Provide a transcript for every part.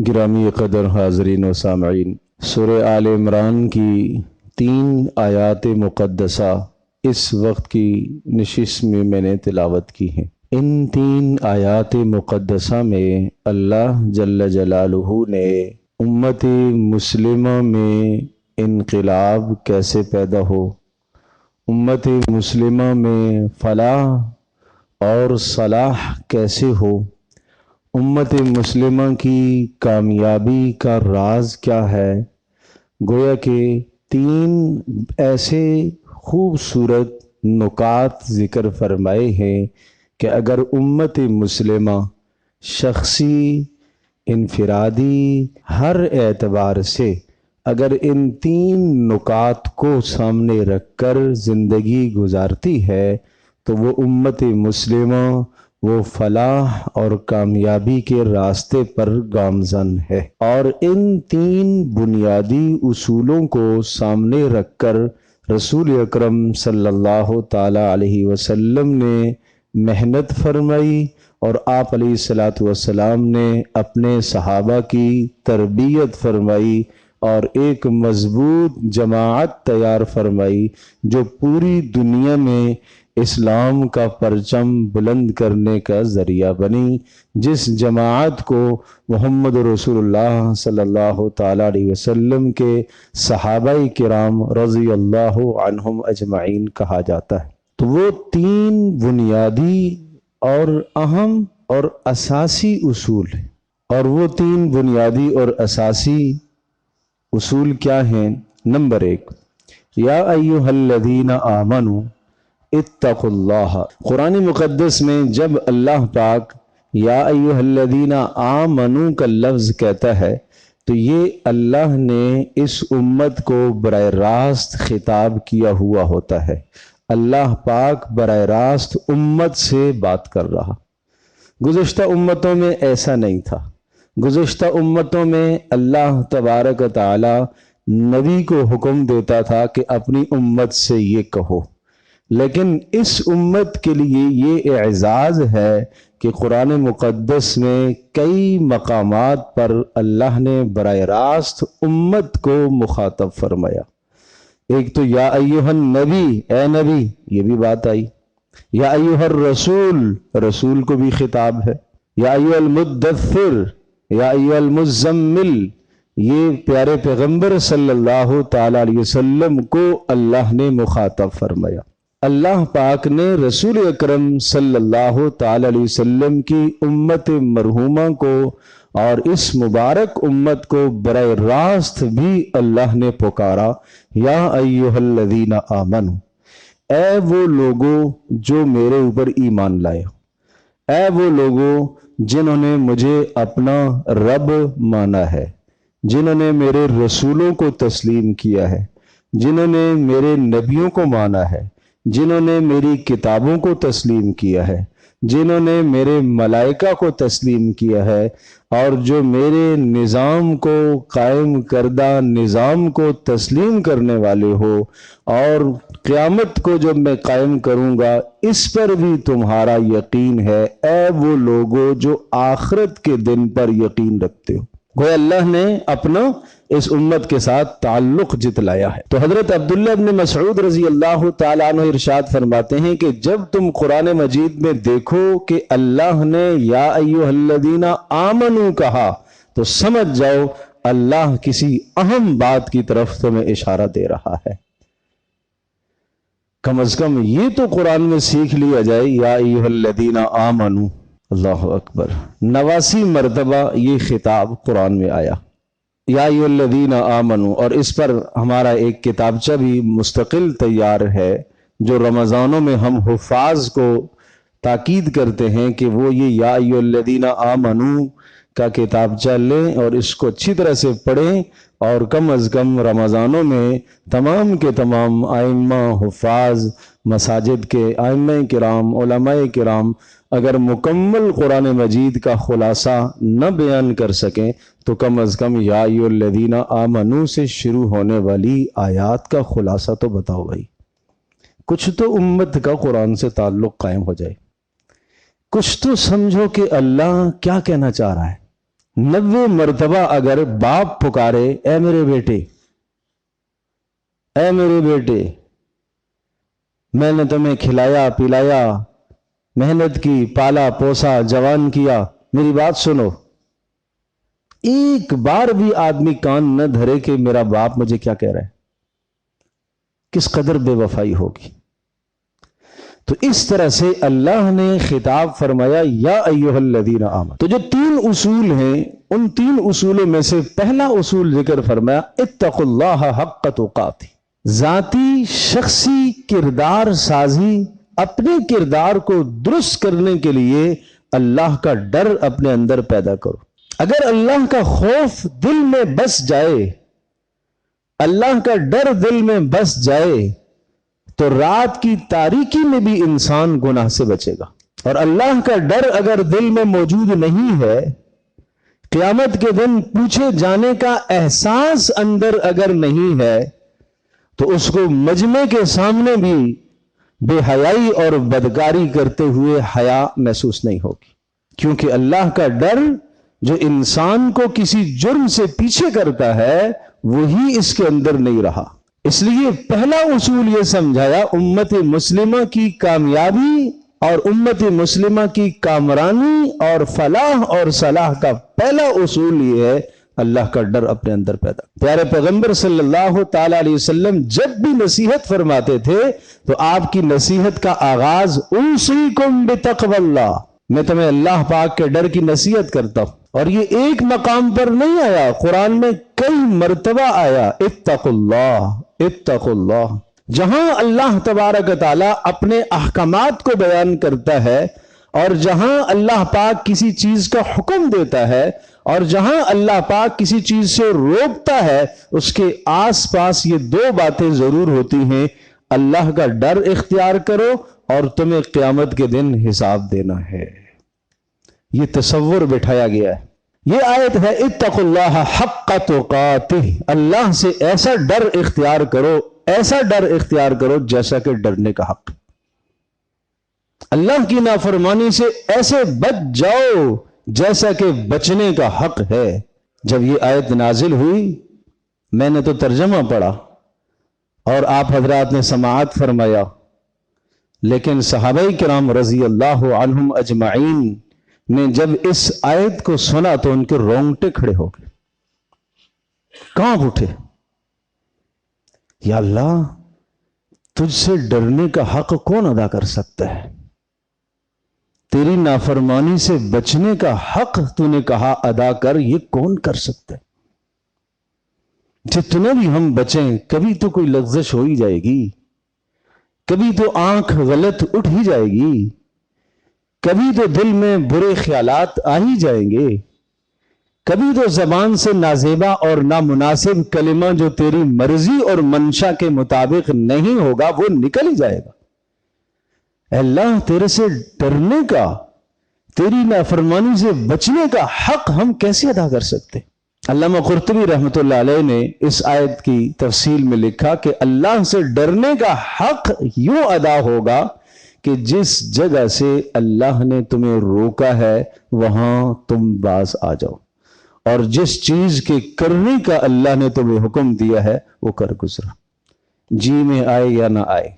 گرامی قدر حاضرین و سامعین، سورہ آل عمران کی 3 آیات مقدسہ اس وقت کی نشست میں میں نے تلاوت کی ہیں۔ ان 3 آیات مقدسہ میں اللہ جل جلالہ نے امت مسلمہ میں انقلاب کیسے پیدا ہو، امت مسلمہ میں فلاح اور صلاح کیسے ہو، امت مسلمہ کی کامیابی کا راز کیا ہے، گویا کہ 3 ایسے خوبصورت نکات ذکر فرمائے ہیں کہ اگر امت مسلمہ شخصی، انفرادی، ہر اعتبار سے اگر ان 3 نکات کو سامنے رکھ کر زندگی گزارتی ہے تو وہ امت مسلمہ وہ فلاح اور کامیابی کے راستے پر گامزن ہے۔ اور ان 3 بنیادی اصولوں کو سامنے رکھ کر رسول اکرم صلی اللہ تعالی علیہ وسلم نے محنت فرمائی اور آپ علیہ الصلاۃ والسلام نے اپنے صحابہ کی تربیت فرمائی اور ایک مضبوط جماعت تیار فرمائی جو پوری دنیا میں اسلام کا پرچم بلند کرنے کا ذریعہ بنی، جس جماعت کو محمد رسول اللہ صلی اللہ تعالی علیہ وسلم کے صحابہ کرام رضی اللہ عنہم اجمعین کہا جاتا ہے۔ تو وہ 3 بنیادی اور اہم اور اساسی اصول ہیں، اور وہ 3 بنیادی اور اساسی اصول کیا ہیں؟ نمبر 1، یا ایھا الذین آمنوا اتقوا اللہ۔ قرآن مقدس میں جب اللہ پاک یا ایھا الذین آمنوا کا لفظ کہتا ہے تو یہ اللہ نے اس امت کو براہ راست خطاب کیا ہوا ہوتا ہے۔ اللہ پاک براہ راست امت سے بات کر رہا۔ گزشتہ امتوں میں ایسا نہیں تھا۔ گزشتہ امتوں میں اللہ تبارک و تعالی نبی کو حکم دیتا تھا کہ اپنی امت سے یہ کہو، لیکن اس امت کے لیے یہ اعزاز ہے کہ قرآن مقدس میں کئی مقامات پر اللہ نے براہ راست امت کو مخاطب فرمایا۔ ایک تو یا ایھا النبی، اے نبی، یہ بھی بات آئی۔ یا ایھا الرسول، رسول کو بھی خطاب ہے۔ یا ایھا المدثر، یا ایھا المزمل، یہ پیارے پیغمبر صلی اللہ تعالی علیہ وسلم کو اللہ نے مخاطب فرمایا۔ اللہ پاک نے رسول اکرم صلی اللہ تعالی علیہ وسلم کی امت مرحومہ کو اور اس مبارک امت کو براہ راست بھی اللہ نے پکارا، یا ایھا الذین آمنوا، اے وہ لوگوں جو میرے اوپر ایمان لائے ہو، اے وہ لوگوں جنہوں نے مجھے اپنا رب مانا ہے، جنہوں نے میرے رسولوں کو تسلیم کیا ہے، جنہوں نے میرے نبیوں کو مانا ہے، جنہوں نے میری کتابوں کو تسلیم کیا ہے، جنہوں نے میرے ملائکہ کو تسلیم کیا ہے، اور جو میرے نظام کو قائم کردہ نظام کو تسلیم کرنے والے ہو، اور قیامت کو جب میں قائم کروں گا اس پر بھی تمہارا یقین ہے، اے وہ لوگوں جو آخرت کے دن پر یقین رکھتے ہو۔ گویا اللہ نے اپنا اس امت کے ساتھ تعلق جتلایا ہے۔ تو حضرت عبداللہ ابن مسعود رضی اللہ تعالیٰ عنہ ارشاد فرماتے ہیں کہ جب تم قرآن مجید میں دیکھو کہ اللہ نے یا ایھا الذین آمنوا کہا تو سمجھ جاؤ اللہ کسی اہم بات کی طرف تمہیں اشارہ دے رہا ہے۔ کم از کم یہ تو قرآن میں سیکھ لیا جائے، یا ایھا الذین آمنوا۔ اللہ اکبر، 89 مرتبہ یہ خطاب قرآن میں آیا، یا ایھا الذین آمنوا، اور اس پر ہمارا ایک کتابچہ بھی مستقل تیار ہے جو رمضانوں میں ہم حفاظ کو تاکید کرتے ہیں کہ وہ یہ یا ایھا الذین آمنوا کا کتابچہ لیں اور اس کو اچھی طرح سے پڑھیں، اور کم از کم رمضانوں میں تمام کے تمام ائمہ، حفاظ، مساجد کے ائمہ کرام، علماء کرام اگر مکمل قرآن مجید کا خلاصہ نہ بیان کر سکیں تو کم از کم یا ایھا الذین آمنوا سے شروع ہونے والی آیات کا خلاصہ تو بتاؤ بھائی۔ کچھ تو امت کا قرآن سے تعلق قائم ہو جائے، کچھ تو سمجھو کہ اللہ کیا کہنا چاہ رہا ہے۔ 90 مرتبہ اگر باپ پکارے اے میرے بیٹے، اے میرے بیٹے، میں نے تمہیں کھلایا پلایا، محنت کی، پالا پوسا، جوان کیا، میری بات سنو، ایک بار بھی آدمی کان نہ دھرے کہ میرا باپ مجھے کیا کہہ رہا ہے، کس قدر بے وفائی ہوگی۔ تو اس طرح سے اللہ نے خطاب فرمایا یا ایھا الذین آمنوا۔ تو جو 3 اصول ہیں، ان 3 اصولوں میں سے پہلا اصول ذکر فرمایا اتقوا اللہ حق تقاتہ، ذاتی شخصی کردار سازی، اپنے کردار کو درست کرنے کے لیے اللہ کا ڈر اپنے اندر پیدا کرو۔ اگر اللہ کا خوف دل میں بس جائے، اللہ کا ڈر دل میں بس جائے، تو رات کی تاریکی میں بھی انسان گناہ سے بچے گا۔ اور اللہ کا ڈر اگر دل میں موجود نہیں ہے، قیامت کے دن پوچھے جانے کا احساس اندر اگر نہیں ہے، تو اس کو مجمع کے سامنے بھی بے حیائی اور بدکاری کرتے ہوئے حیا محسوس نہیں ہوگی، کیونکہ اللہ کا ڈر جو انسان کو کسی جرم سے پیچھے کرتا ہے وہی اس کے اندر نہیں رہا۔ اس لیے پہلا اصول یہ سمجھایا امت مسلمہ کی کامیابی اور امت مسلمہ کی کامرانی اور فلاح اور صلاح کا پہلا اصول یہ ہے اللہ کا ڈر اپنے اندر پیدا۔ پیارے پیغمبر صلی اللہ تعالی علیہ وسلم جب بھی نصیحت فرماتے تھے تو آپ کی نصیحت کا آغاز اوصیکم بتقوی اللہ، میں تمہیں اللہ پاک کے ڈر کی نصیحت کرتا ہوں۔ اور یہ ایک مقام پر نہیں آیا، قرآن میں کئی مرتبہ آیا اتقوا اللہ اتقوا اللہ۔ جہاں اللہ تبارک و تعالیٰ اپنے احکامات کو بیان کرتا ہے اور جہاں اللہ پاک کسی چیز کا حکم دیتا ہے اور جہاں اللہ پاک کسی چیز سے روکتا ہے، اس کے آس پاس یہ 2 باتیں ضرور ہوتی ہیں، اللہ کا ڈر اختیار کرو اور تمہیں قیامت کے دن حساب دینا ہے۔ یہ تصور بٹھایا گیا ہے۔ یہ آیت ہے اتقوا اللہ حق تقاتہ، اللہ سے ایسا ڈر اختیار کرو، ایسا ڈر اختیار کرو جیسا کہ ڈرنے کا حق، اللہ کی نافرمانی سے ایسے بچ جاؤ جیسا کہ بچنے کا حق ہے۔ جب یہ آیت نازل ہوئی میں نے تو ترجمہ پڑھا اور آپ حضرات نے سماعت فرمایا، لیکن صحابہ کرام رضی اللہ عنہم اجمعین نے جب اس آیت کو سنا تو ان کے رونگٹے کھڑے ہو گئے، کانپ اٹھے، یا اللہ تجھ سے ڈرنے کا حق کون ادا کر سکتا ہے؟ تیری نافرمانی سے بچنے کا حق تو نے کہا ادا کر، یہ کون کر سکتا ہے؟ جتنے بھی ہم بچیں کبھی تو کوئی لغزش ہو ہی جائے گی، کبھی تو آنکھ غلط اٹھ ہی جائے گی، کبھی تو دل میں برے خیالات آ ہی جائیں گے، کبھی تو زبان سے نازیبا اور نامناسب کلمہ جو تیری مرضی اور منشا کے مطابق نہیں ہوگا وہ نکل ہی جائے گا۔ اے اللہ تیرے سے ڈرنے کا، تیری نافرمانی سے بچنے کا حق ہم کیسے ادا کر سکتے؟ علامہ قرطبی رحمۃ اللہ علیہ نے اس آیت کی تفصیل میں لکھا کہ اللہ سے ڈرنے کا حق یوں ادا ہوگا کہ جس جگہ سے اللہ نے تمہیں روکا ہے وہاں تم باز آ جاؤ، اور جس چیز کے کرنے کا اللہ نے تمہیں حکم دیا ہے وہ کر گزرا، جی میں آئے یا نہ آئے،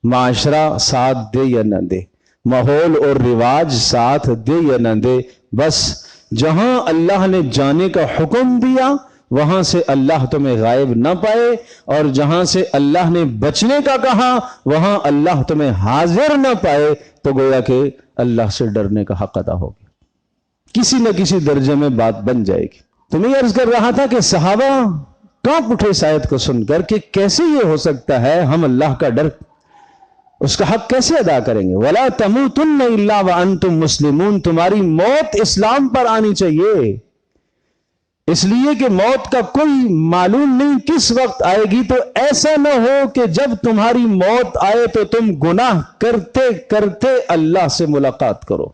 معاشرہ ساتھ دے یا نہ دے، ماحول اور رواج ساتھ دے یا نہ دے، بس جہاں اللہ نے جانے کا حکم دیا وہاں سے اللہ تمہیں غائب نہ پائے، اور جہاں سے اللہ نے بچنے کا کہا وہاں اللہ تمہیں حاضر نہ پائے، تو گویا کہ اللہ سے ڈرنے کا حق ادا ہو گیا، کسی نہ کسی درجے میں بات بن جائے گی۔ تو میں عرض کر رہا تھا کہ صحابہ کانپ اٹھے اس آیت کو سن کر کہ کیسے یہ ہو سکتا ہے ہم اللہ کا ڈر، اس کا حق کیسے ادا کریں گے؟ وَلَا تَمُوتُنَّ إِلَّا وَأَنْتُمْ مُسْلِمُونَ، تمہاری موت اسلام پر آنی چاہیے، اس لیے کہ موت کا کوئی معلوم نہیں کس وقت آئے گی، تو ایسا نہ ہو کہ جب تمہاری موت آئے تو تم گناہ کرتے کرتے اللہ سے ملاقات کرو،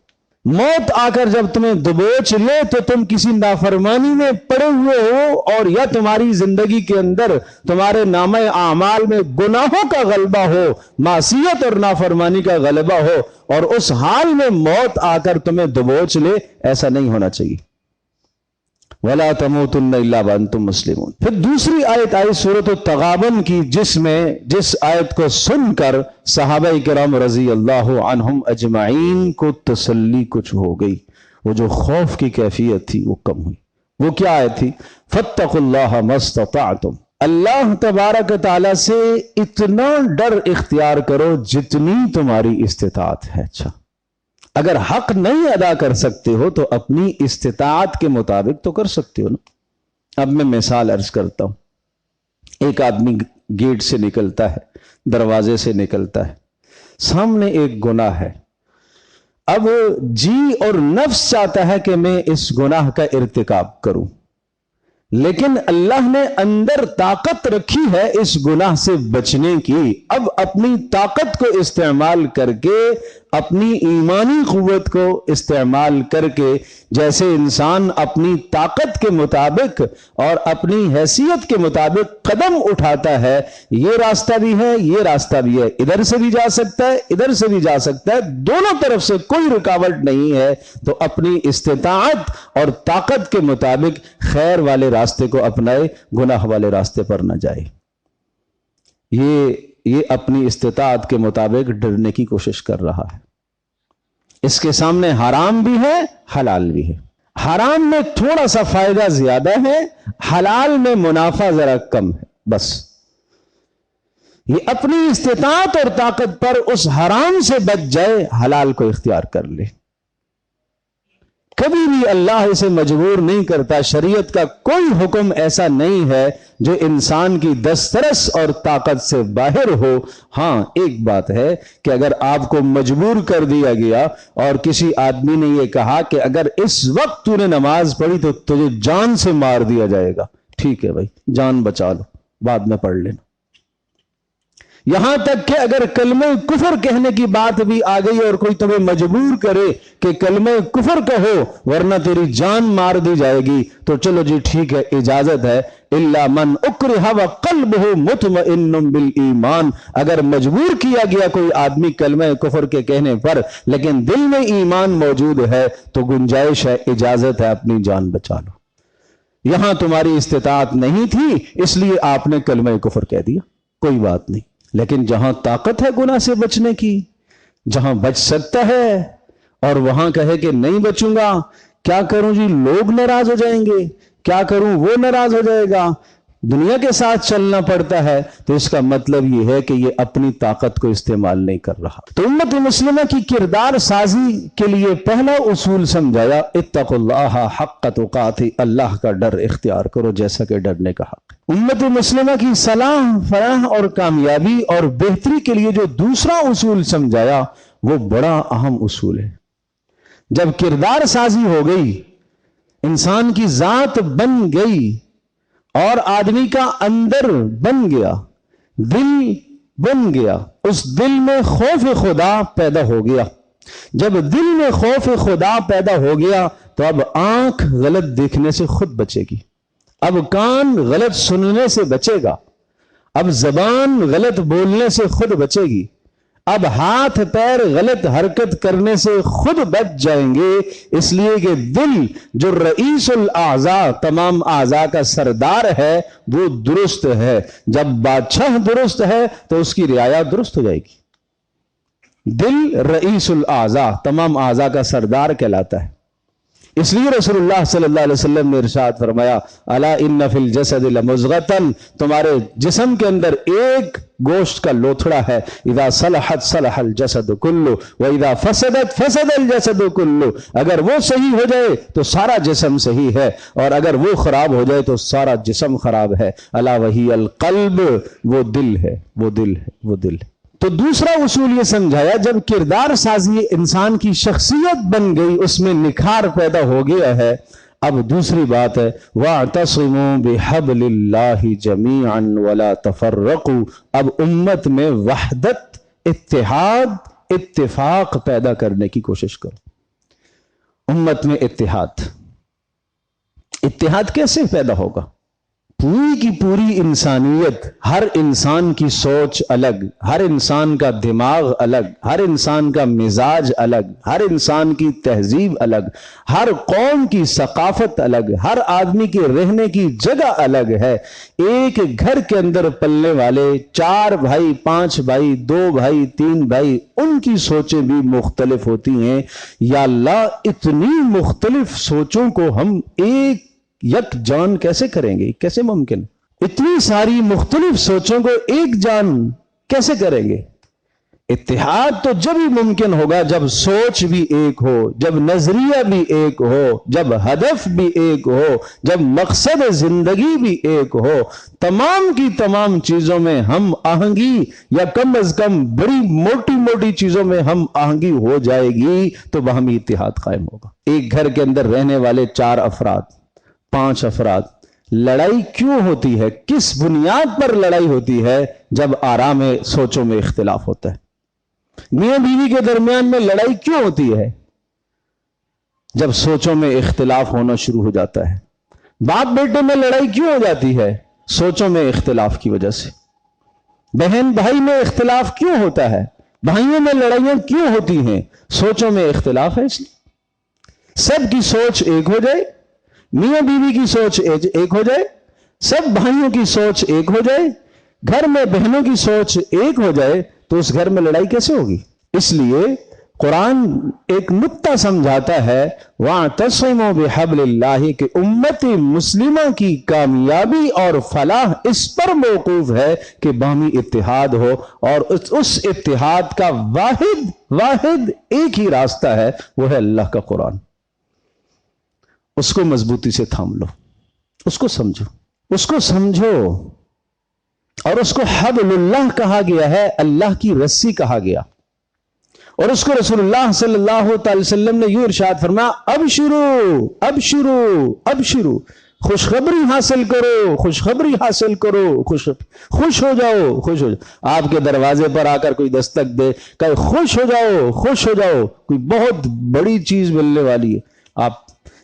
موت آ کر جب تمہیں دبوچ لے تو تم کسی نافرمانی میں پڑے ہوئے ہو، اور یا تمہاری زندگی کے اندر تمہارے نامہ اعمال میں گناہوں کا غلبہ ہو، معصیت اور نافرمانی کا غلبہ ہو، اور اس حال میں موت آ کر تمہیں دبوچ لے، ایسا نہیں ہونا چاہیے۔ ولا تموتن الا وانتم مسلمون۔ پھر دوسری آیت آئی سورۃ التغابن کی، جس آیت کو سن کر صحابہ کرام رضی اللہ عنہم اجمعین کو تسلی کچھ ہو گئی، وہ جو خوف کی کیفیت تھی وہ کم ہوئی۔ وہ کیا آیت تھی؟ فاتقوا اللہ ما استطعتم، اللہ تبارک تعالیٰ سے اتنا ڈر اختیار کرو جتنی تمہاری استطاعت ہے۔ اچھا، اگر حق نہیں ادا کر سکتے ہو تو اپنی استطاعت کے مطابق تو کر سکتے ہو نا۔ اب میں مثال عرض کرتا ہوں۔ ایک آدمی گیٹ سے نکلتا ہے، دروازے سے نکلتا ہے، سامنے ایک گناہ ہے۔ اب جی اور نفس چاہتا ہے کہ میں اس گناہ کا ارتکاب کروں، لیکن اللہ نے اندر طاقت رکھی ہے اس گناہ سے بچنے کی۔ اب اپنی طاقت کو استعمال کر کے، اپنی ایمانی قوت کو استعمال کر کے، جیسے انسان اپنی طاقت کے مطابق اور اپنی حیثیت کے مطابق قدم اٹھاتا ہے، یہ راستہ بھی ہے، یہ راستہ بھی ہے، ادھر سے بھی جا سکتا ہے، ادھر سے بھی جا سکتا ہے، دونوں طرف سے کوئی رکاوٹ نہیں ہے، تو اپنی استطاعت اور طاقت کے مطابق خیر والے راستے کو اپنائے، گناہ والے راستے پر نہ جائے۔ یہ اپنی استطاعت کے مطابق ڈرنے کی کوشش کر رہا ہے۔ اس کے سامنے حرام بھی ہے، حلال بھی ہے۔ حرام میں تھوڑا سا فائدہ زیادہ ہے، حلال میں منافع ذرا کم ہے، بس یہ اپنی استطاعت اور طاقت پر اس حرام سے بچ جائے، حلال کو اختیار کر لے۔ کبھی بھی اللہ اسے مجبور نہیں کرتا۔ شریعت کا کوئی حکم ایسا نہیں ہے جو انسان کی دسترس اور طاقت سے باہر ہو۔ ہاں، ایک بات ہے کہ اگر آپ کو مجبور کر دیا گیا اور کسی آدمی نے یہ کہا کہ اگر اس وقت تو نے نماز پڑھی تو تجھے جان سے مار دیا جائے گا، ٹھیک ہے بھائی، جان بچا لو، بعد میں پڑھ لینا۔ یہاں تک کہ اگر کلمہ کفر کہنے کی بات بھی آ گئی اور کوئی تمہیں مجبور کرے کہ کلمہ کفر کہو ورنہ تیری جان مار دی جائے گی، تو چلو جی ٹھیک ہے، اجازت ہے۔ الا من اکرہ وقلبہ مطمئن بالایمان، اگر مجبور کیا گیا کوئی آدمی کلمہ کفر کے کہنے پر لیکن دل میں ایمان موجود ہے تو گنجائش ہے، اجازت ہے، اپنی جان بچا لو۔ یہاں تمہاری استطاعت نہیں تھی اس لیے آپ نے کلمہ کفر کہہ دیا، کوئی بات نہیں، لیکن جہاں طاقت ہے گناہ سے بچنے کی، جہاں بچ سکتا ہے اور وہاں کہے کہ نہیں بچوں گا، کیا کروں جی، لوگ ناراض ہو جائیں گے، کیا کروں وہ ناراض ہو جائے گا، دنیا کے ساتھ چلنا پڑتا ہے، تو اس کا مطلب یہ ہے کہ یہ اپنی طاقت کو استعمال نہیں کر رہا۔ تو امت مسلمہ کی کردار سازی کے لیے پہلا اصول سمجھایا، اتقوا اللہ حق تقاتہ، اللہ کا ڈر اختیار کرو جیسا کہ ڈرنے کا حق ہے۔ امت مسلمہ کی صلاح، فلاح اور کامیابی اور بہتری کے لیے جو دوسرا اصول سمجھایا وہ بڑا اہم اصول ہے۔ جب کردار سازی ہو گئی، انسان کی ذات بن گئی اور آدمی کا اندر بن گیا، دل بن گیا، اس دل میں خوف خدا پیدا ہو گیا۔ جب دل میں خوف خدا پیدا ہو گیا تو اب آنکھ غلط دیکھنے سے خود بچے گی، اب کان غلط سننے سے بچے گا، اب زبان غلط بولنے سے خود بچے گی، اب ہاتھ پیر غلط حرکت کرنے سے خود بچ جائیں گے، اس لیے کہ دل جو رئیس الاعضاء، تمام اعضاء کا سردار ہے، وہ درست ہے۔ جب بادشاہ درست ہے تو اس کی رعایا درست ہو جائے گی۔ دل رئیس الاعضاء، تمام اعضاء کا سردار کہلاتا ہے۔ اس لیے رسول اللہ صلی اللہ علیہ وسلم نے ارشاد فرمایا، الا ان فی الجسد لمضغۃ، تمہارے جسم کے اندر ایک گوشت کا لوتھڑا ہے، اذا صلحت صلح الجسد کلہ واذا فسدت فسد الجسد کلہ، اگر وہ صحیح ہو جائے تو سارا جسم صحیح ہے، اور اگر وہ خراب ہو جائے تو سارا جسم خراب ہے۔ الا وہی القلب، وہ دل ہے، وہ دل ہے، وہ دل ہے۔ تو دوسرا اصول یہ سمجھایا، جب کردار سازی انسان کی شخصیت بن گئی، اس میں نکھار پیدا ہو گیا ہے، اب دوسری بات ہے وَاعْتَصِمُوا بِحَبْلِ اللَّهِ جَمِيعًا وَلَا تَفَرَّقُوا، اب امت میں وحدت، اتحاد، اتفاق پیدا کرنے کی کوشش کرو۔ امت میں اتحاد کیسے پیدا ہوگا؟ پوری کی پوری انسانیت، ہر انسان کی سوچ الگ، ہر انسان کا دماغ الگ، ہر انسان کا مزاج الگ، ہر انسان کی تہذیب الگ، ہر قوم کی ثقافت الگ، ہر آدمی کے رہنے کی جگہ الگ ہے۔ ایک گھر کے اندر پلنے والے 4 بھائی، 5 بھائی، 2 بھائی، 3 بھائی، ان کی سوچیں بھی مختلف ہوتی ہیں۔ یا اللہ، اتنی مختلف سوچوں کو ہم ایک یک جان کیسے کریں گے؟ کیسے ممکن؟ اتنی ساری مختلف سوچوں کو ایک جان کیسے کریں گے؟ اتحاد تو جب ہی ممکن ہوگا جب سوچ بھی ایک ہو، جب نظریہ بھی ایک ہو، جب ہدف بھی ایک ہو، جب مقصد زندگی بھی ایک ہو۔ تمام کی تمام چیزوں میں ہم آہنگی، یا کم از کم بڑی موٹی موٹی چیزوں میں ہم آہنگی ہو جائے گی تو باہمی اتحاد قائم ہوگا۔ ایک گھر کے اندر رہنے والے 4 افراد، 5 افراد، لڑائی کیوں ہوتی ہے؟ کس بنیاد پر لڑائی ہوتی ہے؟ جب آرام سوچوں میں اختلاف ہوتا ہے۔ میاں بیوی کے درمیان میں لڑائی کیوں ہوتی ہے؟ جب سوچوں میں اختلاف ہونا شروع ہو جاتا ہے۔ باپ بیٹے میں لڑائی کیوں ہو جاتی ہے؟ سوچوں میں اختلاف کی وجہ سے۔ بہن بھائی میں اختلاف کیوں ہوتا ہے؟ بھائیوں میں لڑائیاں کیوں ہوتی ہیں؟ سوچوں میں اختلاف ہے۔ اس لیے سب کی سوچ ایک ہو جائے، میاں بیوی کی سوچ ایک ہو جائے، سب بھائیوں کی سوچ ایک ہو جائے، گھر میں بہنوں کی سوچ ایک ہو جائے تو اس گھر میں لڑائی کیسے ہوگی؟ اس لیے قرآن ایک نکتہ سمجھاتا ہے، وَاعْتَصِمُوا بِحَبْلِ اللَّهِ، کہ امت مسلمہ کی کامیابی اور فلاح اس پر موقوف ہے کہ باہمی اتحاد ہو، اور اس اتحاد کا واحد ایک ہی راستہ ہے، وہ ہے اللہ کا قرآن۔ اس کو مضبوطی سے تھام لو، اس کو سمجھو، اور اس کو حبل اللہ کہا گیا ہے، اللہ کی رسی کہا گیا۔ اور اس کو رسول اللہ صلی اللہ تعالی وسلم نے یوں ارشاد فرمایا، ابشرو ابشرو ابشرو، خوشخبری حاصل کرو، خوشخبری حاصل کرو، خوش ہو جاؤ۔ آپ کے دروازے پر آ کر کوئی دستک دے، کہ خوش ہو جاؤ، کوئی بہت بڑی چیز ملنے والی ہے، آپ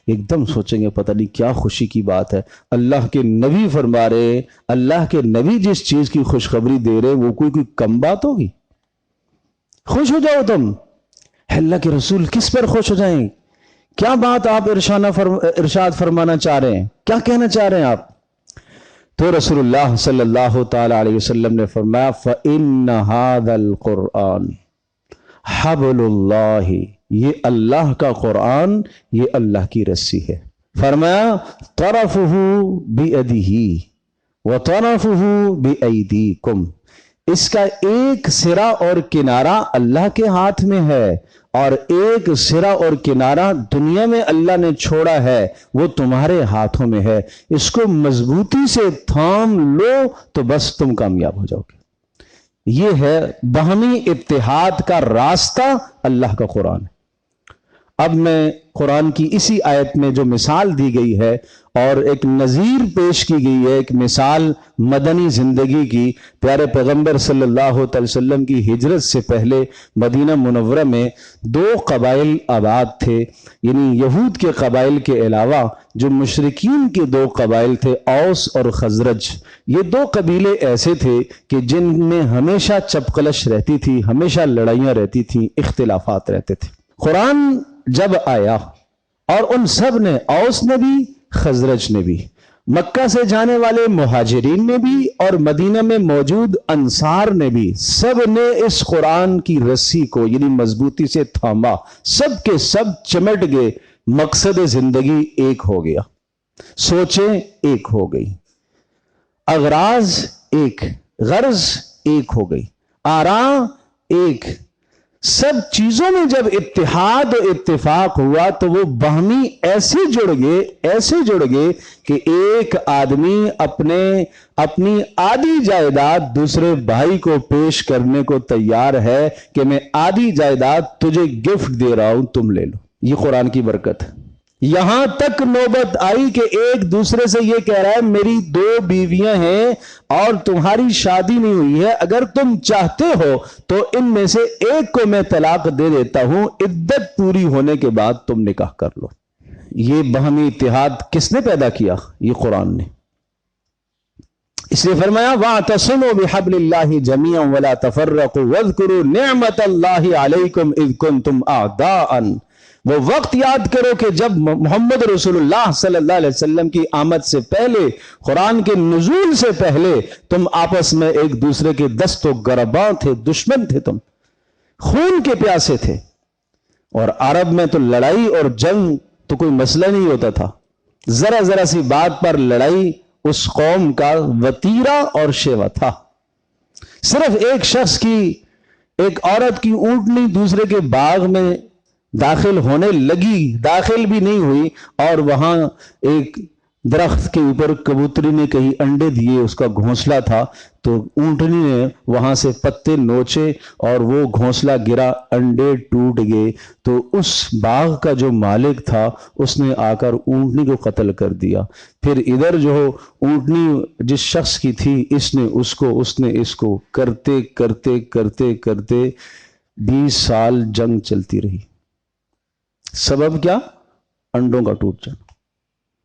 ایک دم سوچیں گے پتہ نہیں کیا خوشی کی بات ہے۔ اللہ کے نبی فرما رہے، اللہ کے نبی جس چیز کی خوشخبری دے رہے وہ کوئی کم بات ہوگی؟ خوش ہو جاؤ تم۔ اللہ کے رسول کس پر خوش ہو جائیں؟ کیا بات آپ ارشاد فرمانا چاہ رہے ہیں؟ کیا کہنا چاہ رہے ہیں آپ؟ تو رسول اللہ صلی اللہ تعالی علیہ وسلم نے فرمایا، فَإِنَّ هَذَا الْقُرْآنِ حَبْلُ اللَّهِ، یہ اللہ کا قرآن، یہ اللہ کی رسی ہے۔ فرمایا، طرفه بِيَدِهِ وَطَرفه بِأَيْدِيكُمْ، اس کا ایک سرا اور کنارہ اللہ کے ہاتھ میں ہے، اور ایک سرا اور کنارہ دنیا میں اللہ نے چھوڑا ہے، وہ تمہارے ہاتھوں میں ہے۔ اس کو مضبوطی سے تھام لو تو بس تم کامیاب ہو جاؤ گے۔ یہ ہے باہمی اتحاد کا راستہ، اللہ کا قرآن۔ اب میں قرآن کی اسی آیت میں جو مثال دی گئی ہے اور ایک نظیر پیش کی گئی ہے، ایک مثال مدنی زندگی کی، پیارے پیغمبر صلی اللہ علیہ وسلم کی ہجرت سے پہلے مدینہ منورہ میں 2 قبائل آباد تھے، یعنی یہود کے قبائل کے علاوہ جو مشرکین کے 2 قبائل تھے، اوس اور خزرج۔ یہ 2 قبیلے ایسے تھے کہ جن میں ہمیشہ چپقلش رہتی تھی، ہمیشہ لڑائیاں رہتی تھیں، اختلافات رہتے تھے۔ قرآن جب آیا اور ان سب نے، اوس نے بھی، خزرج نے بھی، مکہ سے جانے والے مہاجرین نے بھی اور مدینہ میں موجود انصار نے بھی، سب نے اس قرآن کی رسی کو یعنی مضبوطی سے تھاما، سب کے سب چمٹ گئے، مقصد زندگی ایک ہو گیا، سوچیں ایک ہو گئی، اغراض ایک، غرض ایک ہو گئی، آراء ایک۔ سب چیزوں میں جب اتحاد و اتفاق ہوا تو وہ باہمی ایسے جڑ گئے کہ ایک آدمی اپنی آدھی جائیداد دوسرے بھائی کو پیش کرنے کو تیار ہے کہ میں آدھی جائیداد تجھے گفٹ دے رہا ہوں، تم لے لو۔ یہ قرآن کی برکت ہے۔ یہاں تک نوبت آئی کہ ایک دوسرے سے یہ کہہ رہا ہے، میری 2 بیویاں ہیں اور تمہاری شادی نہیں ہوئی ہے، اگر تم چاہتے ہو تو ان میں سے ایک کو میں طلاق دے دیتا ہوں، عدت پوری ہونے کے بعد تم نکاح کر لو۔ یہ باہمی اتحاد کس نے پیدا کیا؟ یہ قرآن نے۔ اس لیے فرمایا وَاعْتَصِمُوا بِحَبْلِ اللَّهِ جَمِيعًا وَلَا تَفَرَّقُوا وَاذْكُرُوا نِعْمَةَ اللَّهِ عَلَيْكُمْ إِذْ كُنْتُمْ أَعْدَاءً۔ وہ وقت یاد کرو کہ جب محمد رسول اللہ صلی اللہ علیہ وسلم کی آمد سے پہلے، قرآن کے نزول سے پہلے تم آپس میں ایک دوسرے کے دست و گرباں تھے، دشمن تھے، تم خون کے پیاسے تھے۔ اور عرب میں تو لڑائی اور جنگ تو کوئی مسئلہ نہیں ہوتا تھا، ذرا ذرا سی بات پر لڑائی اس قوم کا وتیرہ اور شیوا تھا۔ صرف ایک شخص کی، ایک عورت کی اونٹنی دوسرے کے باغ میں داخل ہونے لگی، داخل بھی نہیں ہوئی، اور وہاں ایک درخت کے اوپر کبوتری نے کہیں انڈے دیے، اس کا گھونسلہ تھا، تو اونٹنی نے وہاں سے پتے نوچے اور وہ گھونسلہ گرا، انڈے ٹوٹ گئے، تو اس باغ کا جو مالک تھا اس نے آ کر اونٹنی کو قتل کر دیا۔ پھر ادھر جو اونٹنی جس شخص کی تھی، اس نے اس کو کرتے کرتے کرتے کرتے 20 سال جنگ چلتی رہی۔ سبب کیا؟ انڈوں کا ٹوٹ جانا۔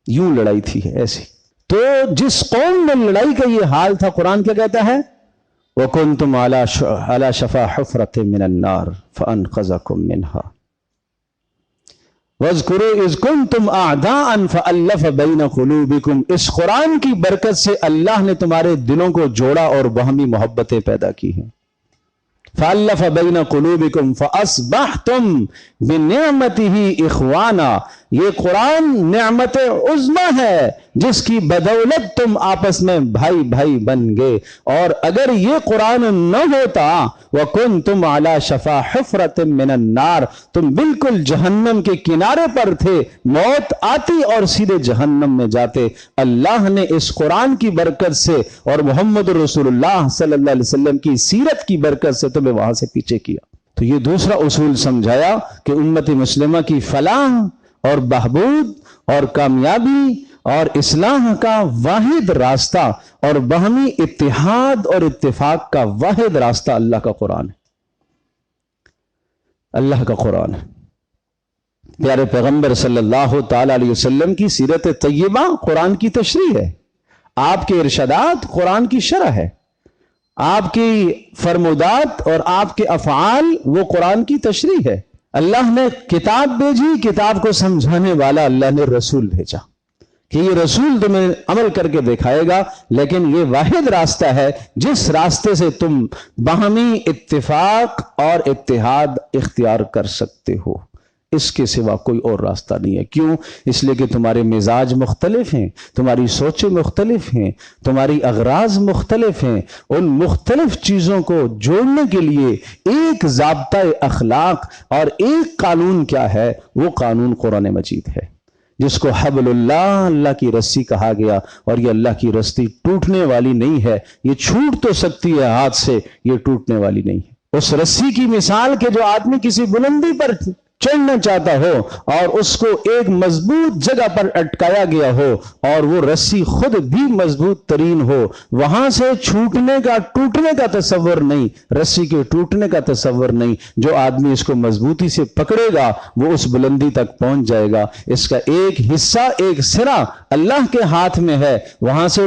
یوں لڑائی تھی ایسی۔ تو جس قوم میں لڑائی کا یہ حال تھا، قرآن کیا کہتا ہے؟ وَكُنْتُمْ عَلَى شَفَا حُفْرَةٍ مِّنَ النَّارِ فَأَنْقَذَكُم مِّنْهَا وَاذْكُرُوا إِذْ كُنْتُمْ أَعْدَاءً فَأَلَّفَ بَيْنَ قُلُوبِكُمْ۔ اس قرآن کی برکت سے اللہ نے تمہارے دلوں کو جوڑا اور باہمی محبتیں پیدا کی ہیں۔ فَأَلَّفَ بَيْنَ قُلُوبِكُمْ فَأَصْبَحْتُمْ بِنِعْمَتِهِ إِخْوَانًا۔ یہ قرآن نعمت عظمی ہے جس کی بدولت تم آپس میں بھائی بھائی بن گئے، اور اگر یہ قرآن نہ ہوتا وَكُنْتُمْ عَلَى شَفَا حُفْرَةٍ مِّنَ النَّارِ، تم بالکل جہنم کے کنارے پر تھے، موت آتی اور سیدھے جہنم میں جاتے۔ اللہ نے اس قرآن کی برکت سے اور محمد رسول اللہ صلی اللہ علیہ وسلم کی سیرت کی برکت سے تمہیں وہاں سے پیچھے کیا۔ تو یہ دوسرا اصول سمجھایا کہ امت مسلمہ کی فلاح اور بہبود اور کامیابی اور اصلاح کا واحد راستہ اور باہمی اتحاد اور اتفاق کا واحد راستہ اللہ کا قرآن ہے، اللہ کا قرآن ہے۔ پیارے پیغمبر صلی اللہ تعالی علیہ وسلم کی سیرت طیبہ قرآن کی تشریح ہے، آپ کے ارشادات قرآن کی شرح ہے، آپ کی فرمودات اور آپ کے افعال وہ قرآن کی تشریح ہے۔ اللہ نے کتاب بھیجی، کتاب کو سمجھانے والا اللہ نے رسول بھیجا کہ یہ رسول تمہیں عمل کر کے دکھائے گا، لیکن یہ واحد راستہ ہے جس راستے سے تم باہمی اتفاق اور اتحاد اختیار کر سکتے ہو، اس کے سوا کوئی اور راستہ نہیں ہے۔ کیوں؟ اس لیے کہ تمہارے مزاج مختلف ہیں، تمہاری سوچیں مختلف ہیں، تمہاری اغراض مختلف ہیں۔ ان مختلف چیزوں کو جوڑنے کے لیے ایک ضابطہ اخلاق اور ایک قانون کیا ہے؟ وہ قانون قرآن مجید ہے، جس کو حبل اللہ، اللہ کی رسی کہا گیا، اور یہ اللہ کی رسی ٹوٹنے والی نہیں ہے، یہ چھوٹ تو سکتی ہے ہاتھ سے، یہ ٹوٹنے والی نہیں ہے۔ اس رسی کی مثال کہ جو آدمی کسی بلندی پر چڑھنا چاہتا ہو اور اس کو ایک مضبوط جگہ پر اٹکایا گیا ہو اور وہ رسی خود بھی مضبوط ترین ہو، وہاں سے چھوٹنے کا، ٹوٹنے کا تصور نہیں، رسی کے ٹوٹنے کا تصور نہیں۔ جو آدمی اس کو مضبوطی سے پکڑے گا وہ اس بلندی تک پہنچ جائے گا۔ اس کا ایک حصہ، ایک سرا اللہ کے ہاتھ میں ہے، وہاں سے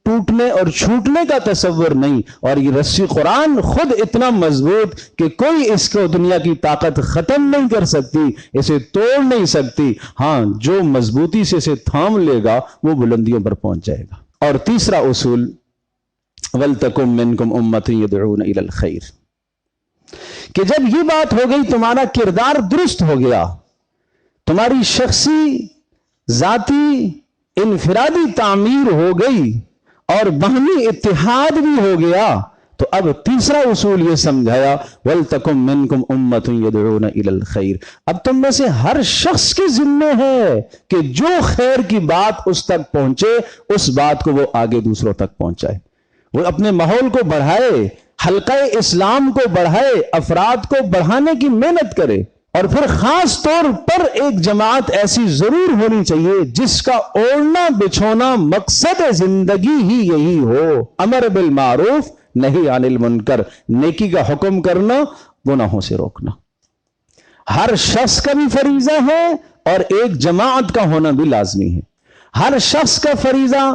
ٹوٹنے اور چھوٹنے کا تصور نہیں۔ اور یہ رسی قرآن خود اتنا مضبوط کہ کوئی اس کو دنیا کی طاقت ختم نہیں کر سکتی، اسے توڑ نہیں سکتی۔ ہاں، جو مضبوطی سے اسے تھام لے گا وہ بلندیوں پر پہنچ جائے گا۔ اور تیسرا اصول وَلْتَكُمْ مِنْكُمْ أُمَّةٌ يَدْعُونَ إِلَى الْخَيْرِ، کہ جب یہ بات ہو گئی، تمہارا کردار درست ہو گیا، تمہاری شخصی ذاتی انفرادی تعمیر ہو گئی اور باہمی اتحاد بھی ہو گیا، تو اب تیسرا اصول یہ سمجھایا وَلْتَكُمْ مِنْكُمْ أُمَّةٌ يَدْعُونَ إِلَى الْخَيْرِ۔ اب تم میں سے ہر شخص کے ذمہ ہے کہ جو خیر کی بات اس تک پہنچے، اس بات کو وہ آگے دوسروں تک پہنچائے، وہ اپنے ماحول کو بڑھائے، حلقہ اسلام کو بڑھائے، افراد کو بڑھانے کی محنت کرے۔ اور پھر خاص طور پر ایک جماعت ایسی ضرور ہونی چاہیے جس کا اوڑھنا بچھونا مقصد زندگی ہی یہی ہو، امر بالمعروف نہی عن المنکر، نیکی کا حکم کرنا، گناہوں سے روکنا۔ ہر شخص کا بھی فریضہ ہے اور ایک جماعت کا ہونا بھی لازمی ہے۔ ہر شخص کا فریضہ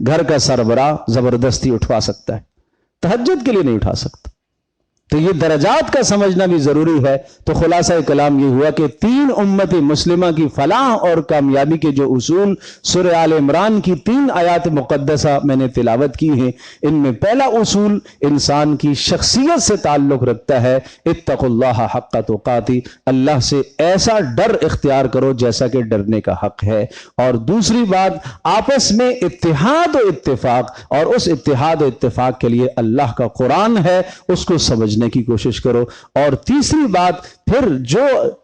گھر کا سربراہ زبردستی اٹھوا سکتا ہے، تہجد کے لیے نہیں اٹھا سکتا۔ تو یہ درجات کا سمجھنا بھی ضروری ہے۔ تو خلاصہ کلام یہ ہوا کہ تین امت مسلمہ کی فلاح اور کامیابی کے جو اصول سورہ آل عمران کی 3 آیات مقدسہ میں نے تلاوت کی ہیں، ان میں پہلا اصول انسان کی شخصیت سے تعلق رکھتا ہے، اتقوا اللہ حق تقاتی، اللہ سے ایسا ڈر اختیار کرو جیسا کہ ڈرنے کا حق ہے۔ اور دوسری بات، آپس میں اتحاد و اتفاق، اور اس اتحاد و اتفاق کے لیے اللہ کا قرآن ہے، اس کو سمجھنے کی کوشش کرو۔ اور تیسری بات پھر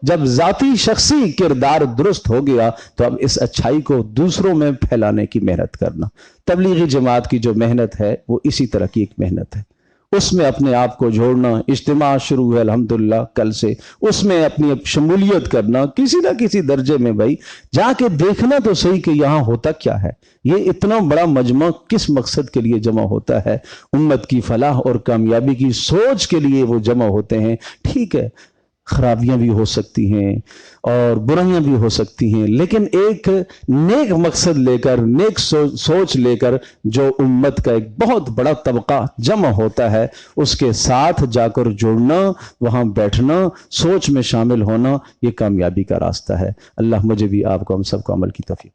جب ذاتی شخصی کردار درست ہو گیا تو اب اس اچھائی کو دوسروں میں پھیلانے کی محنت کرنا۔ تبلیغی جماعت کی جو محنت ہے وہ اسی طرح کی ایک محنت ہے، اس میں اپنے آپ کو جوڑنا۔ اجتماع شروع ہے الحمدللہ کل سے، اس میں اپنی شمولیت کرنا کسی نہ کسی درجے میں، بھائی جا کے دیکھنا تو صحیح کہ یہاں ہوتا کیا ہے، یہ اتنا بڑا مجمع کس مقصد کے لیے جمع ہوتا ہے۔ امت کی فلاح اور کامیابی کی سوچ کے لیے وہ جمع ہوتے ہیں۔ ٹھیک ہے، خرابیاں بھی ہو سکتی ہیں اور برائیاں بھی ہو سکتی ہیں، لیکن ایک نیک مقصد لے کر، نیک سوچ لے کر جو امت کا ایک بہت بڑا طبقہ جمع ہوتا ہے، اس کے ساتھ جا کر جڑنا، وہاں بیٹھنا، سوچ میں شامل ہونا، یہ کامیابی کا راستہ ہے۔ اللہ مجھے بھی آپ کو، ہم سب کو عمل کی توفیق۔